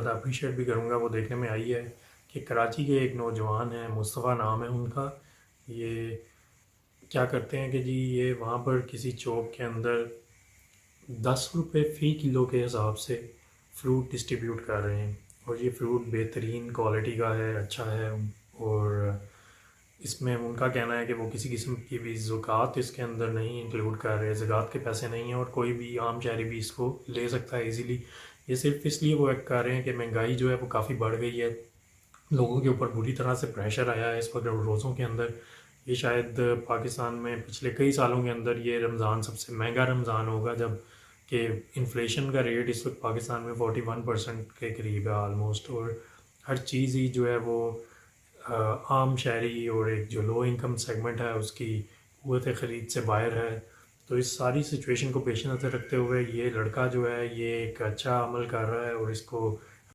Appreciate بھی کروں گا، وہ دیکھنے میں آئی ہے کہ کراچی کے ایک نوجوان ہیں، مصطفیٰ نام ہے ان کا. یہ کیا کرتے ہیں کہ جی یہ وہاں پر کسی چوک کے اندر 10 روپے فی کلو کے حساب سے فروٹ ڈسٹریبیوٹ کر رہے ہیں، اور یہ فروٹ بہترین کوالٹی کا ہے، اچھا ہے. اور اس میں ان کا کہنا ہے کہ وہ کسی قسم کی بھی زکوٰۃ اس کے اندر نہیں انکلوڈ کر رہے، زکوٰۃ کے پیسے نہیں ہیں، اور کوئی بھی عام شہری بھی اس کو لے سکتا ہے ایزیلی. یہ صرف اس لیے وہ ایڈ کر رہے ہیں کہ مہنگائی جو ہے وہ کافی بڑھ گئی ہے، لوگوں کے اوپر بری طرح سے پریشر آیا ہے اس وقت روزوں کے اندر. یہ شاید پاکستان میں پچھلے کئی سالوں کے اندر یہ رمضان سب سے مہنگا رمضان ہوگا، جب کہ انفلیشن کا ریٹ اس وقت پاکستان میں 41% کے قریب ہے آلموسٹ، اور ہر چیز ہی جو ہے وہ عام شہری اور ایک جو لو انکم سیگمنٹ ہے اس کی قوت خرید سے باہر ہے. تو اس ساری سچویشن کو پیش نظر رکھتے ہوئے یہ لڑکا جو ہے یہ ایک اچھا عمل کر رہا ہے، اور اس کو